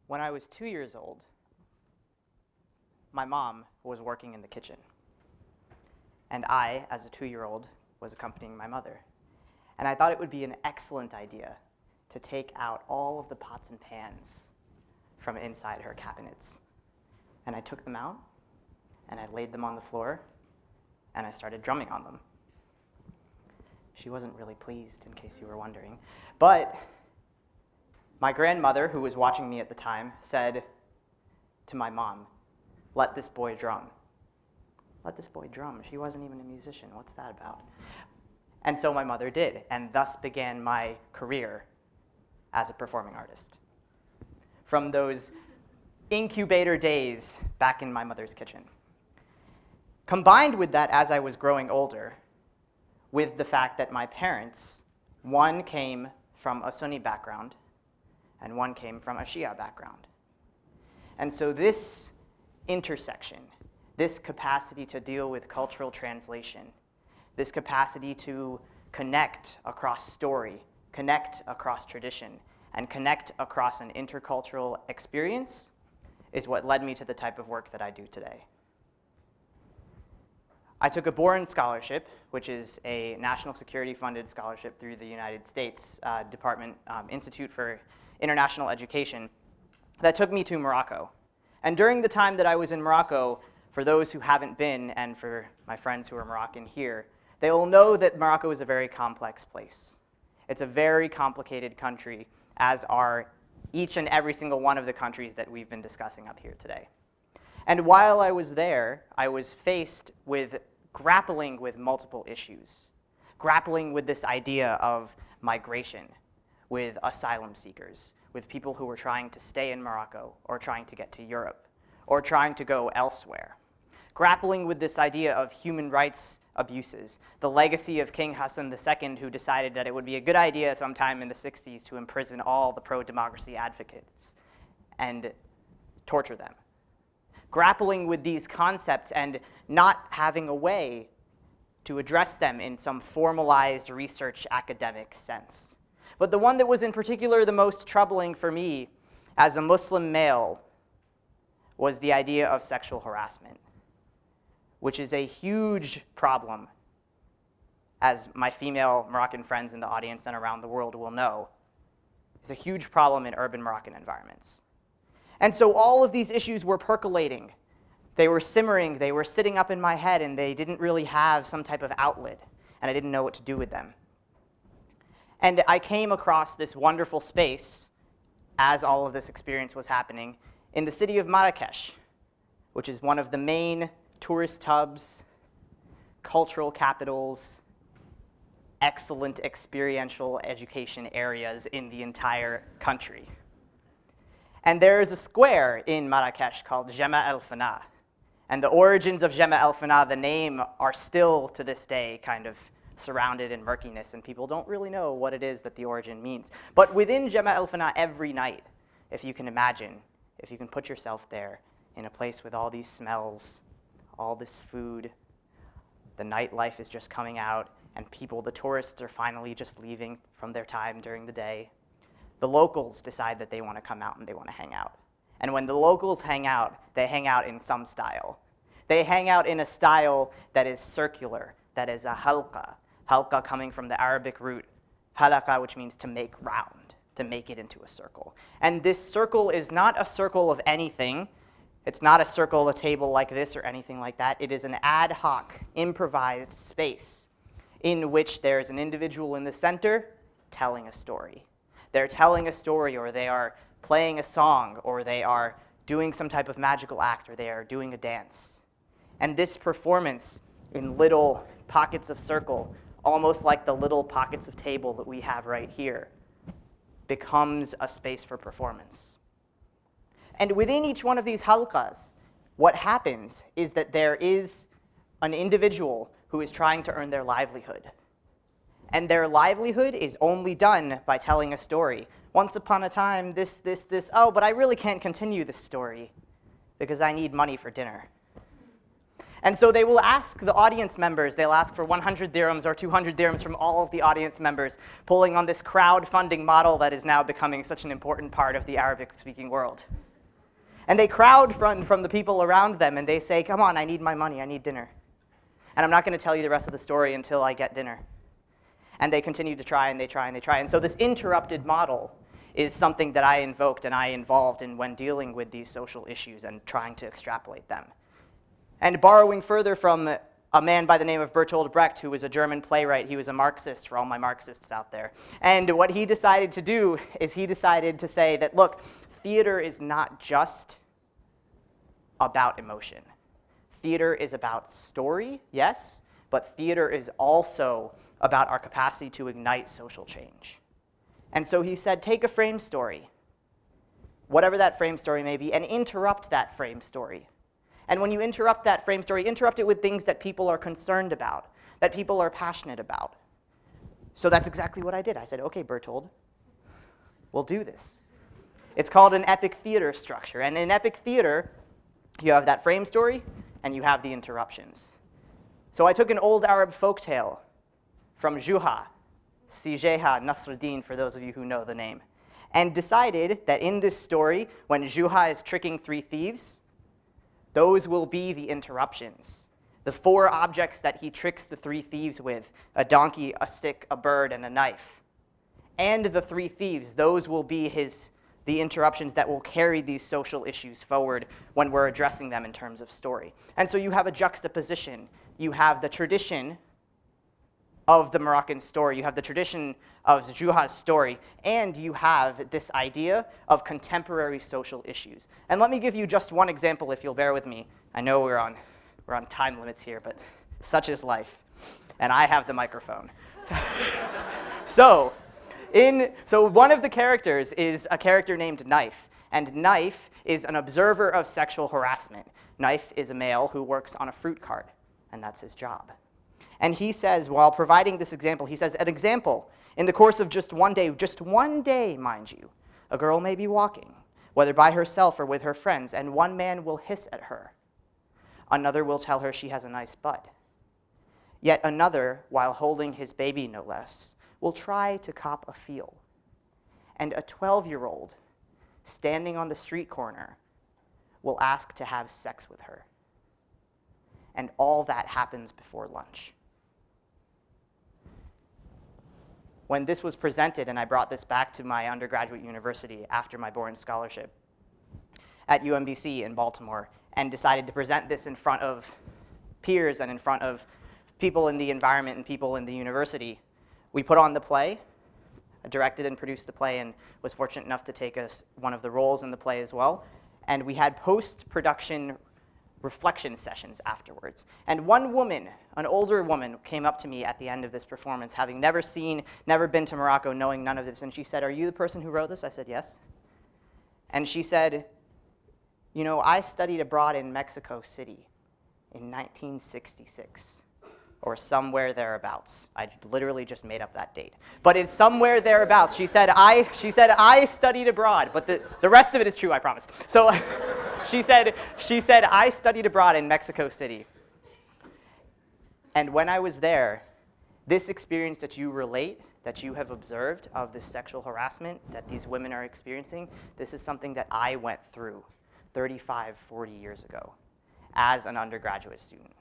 When I was 2 years old, my mom was working in the kitchen, and I, as a 2-year-old, was accompanying my mother. And I thought it would be an excellent idea to take out all of the pots and pans from inside her cabinets. And I took them out, and I laid them on the floor, and I started drumming on them. She wasn't really pleased, in case you were wondering. But my grandmother, who was watching me at the time, said to my mom, "Let this boy drum." Let this boy drum? She wasn't even a musician. What's that about? And so my mother did, and thus began my career as a performing artist. From those incubator days back in my mother's kitchen. Combined with that, as I was growing older, with the fact that my parents, one came from a Sunni background, and one came from a Shia background. And so this intersection, this capacity to deal with cultural translation, this capacity to connect across story, connect across tradition, and connect across an intercultural experience is what led me to the type of work that I do today. I took a Boren Scholarship, which is a national security funded scholarship through the United States Institute for International Education, that took me to Morocco. And during the time that I was in Morocco, for those who haven't been, and for my friends who are Moroccan here, they will know that Morocco is a very complex place. It's a very complicated country, as are each and every single one of the countries that we've been discussing up here today. And while I was there, I was faced with grappling with multiple issues, grappling with this idea of migration, with asylum seekers, with people who were trying to stay in Morocco, or trying to get to Europe, or trying to go elsewhere. Grappling with this idea of human rights abuses, the legacy of King Hassan II, who decided that it would be a good idea sometime in the 60s to imprison all the pro-democracy advocates and torture them. Grappling with these concepts and not having a way to address them in some formalized research academic sense. But the one that was in particular the most troubling for me as a Muslim male was the idea of sexual harassment, which is a huge problem, as my female Moroccan friends in the audience and around the world will know. It's a huge problem in urban Moroccan environments. And so all of these issues were percolating. They were simmering, they were sitting up in my head, and they didn't really have some type of outlet, and I didn't know what to do with them. And I came across this wonderful space, as all of this experience was happening, in the city of Marrakesh, which is one of the main tourist hubs, cultural capitals, excellent experiential education areas in the entire country. And there is a square in Marrakesh called Jama el-Fana. And the origins of Jama el-Fana, the name, are still to this day kind of surrounded in murkiness, and people don't really know what it is that the origin means. But within Jama el-Fana, every night, if you can imagine, if you can put yourself there in a place with all these smells, all this food, the nightlife is just coming out, and people, the tourists, are finally just leaving from their time during the day. The locals decide that they want to come out and they want to hang out. And when the locals hang out, they hang out in some style. They hang out in a style that is circular, that is a halqa. Halqa coming from the Arabic root halaqa, which means to make round, to make it into a circle. And this circle is not a circle of anything. It's not a circle, a table like this or anything like that. It is an ad hoc, improvised space in which there is an individual in the center telling a story. They're telling a story, or they are playing a song, or they are doing some type of magical act, or they are doing a dance. And this performance in little pockets of circle, almost like the little pockets of table that we have right here, becomes a space for performance. And within each one of these halqas, what happens is that there is an individual who is trying to earn their livelihood. And their livelihood is only done by telling a story. Once upon a time, this, oh, but I really can't continue this story because I need money for dinner. And so they will ask the audience members, they'll ask for 100 dirhams or 200 dirhams from all of the audience members, pulling on this crowdfunding model that is now becoming such an important part of the Arabic-speaking world. And they crowdfund from the people around them, and they say, come on, I need my money, I need dinner. And I'm not going to tell you the rest of the story until I get dinner. And they continue to try, and they try, and they try. And so this interrupted model is something that I invoked and I involved in when dealing with these social issues and trying to extrapolate them. And borrowing further from a man by the name of Bertolt Brecht, who was a German playwright, he was a Marxist, for all my Marxists out there. And what he decided to do is he decided to say that, look, theater is not just about emotion. Theater is about story, yes, but theater is also about our capacity to ignite social change. And so he said, take a frame story, whatever that frame story may be, and interrupt that frame story. And when you interrupt that frame story, interrupt it with things that people are concerned about, that people are passionate about. So that's exactly what I did. I said, okay, Bertold, we'll do this. It's called an epic theater structure. And in epic theater, you have that frame story, and you have the interruptions. So I took an old Arab folktale from Juha, Sijeha Nasruddin, for those of you who know the name, and decided that in this story, when Juha is tricking three thieves, those will be the interruptions. The four objects that he tricks the three thieves with, a donkey, a stick, a bird, and a knife. And the three thieves, those will be the interruptions that will carry these social issues forward when we're addressing them in terms of story. And so you have a juxtaposition. You have the tradition of the Moroccan story, you have the tradition of Juha's story, and you have this idea of contemporary social issues. And let me give you just one example, if you'll bear with me. I know we're on time limits here, but such is life. And I have the microphone. So one of the characters is a character named Knife, and Knife is an observer of sexual harassment. Knife is a male who works on a fruit cart, and that's his job. And he says, while providing this example, he says, an example, in the course of just one day, mind you, a girl may be walking, whether by herself or with her friends, and one man will hiss at her. Another will tell her she has a nice butt. Yet another, while holding his baby no less, will try to cop a feel. And a 12-year-old, standing on the street corner, will ask to have sex with her. And all that happens before lunch. When this was presented, and I brought this back to my undergraduate university after my Boren Scholarship at UMBC in Baltimore, and decided to present this in front of peers and in front of people in the environment and people in the university, we put on the play. I directed and produced the play and was fortunate enough to take one of the roles in the play as well. And we had post-production reflection sessions afterwards. And one woman, an older woman, came up to me at the end of this performance, having never been to Morocco, knowing none of this, and she said, "Are you the person who wrote this?" I said, "Yes." And she said, "You know, I studied abroad in Mexico City in 1966, or somewhere thereabouts." I literally just made up that date. But it's somewhere thereabouts. She said, I studied abroad, but the rest of it is true, I promise. So she said, "I studied abroad in Mexico City. And when I was there, this experience that you relate, that you have observed of this sexual harassment that these women are experiencing, this is something that I went through 35, 40 years ago as an undergraduate student."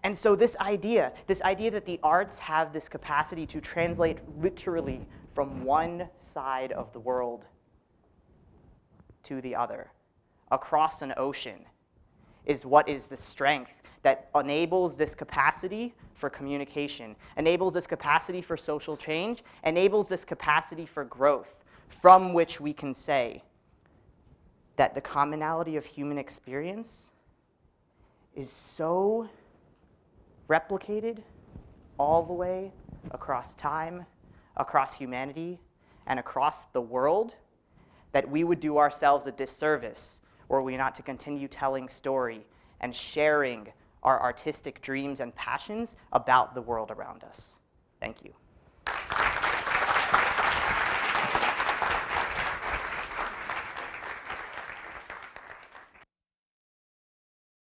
And so this idea that the arts have this capacity to translate literally from one side of the world to the other, across an ocean, is what is the strength that enables this capacity for communication, enables this capacity for social change, enables this capacity for growth, from which we can say that the commonality of human experience is so replicated all the way across time, across humanity, and across the world, that we would do ourselves a disservice were we not to continue telling story and sharing our artistic dreams and passions about the world around us. Thank you.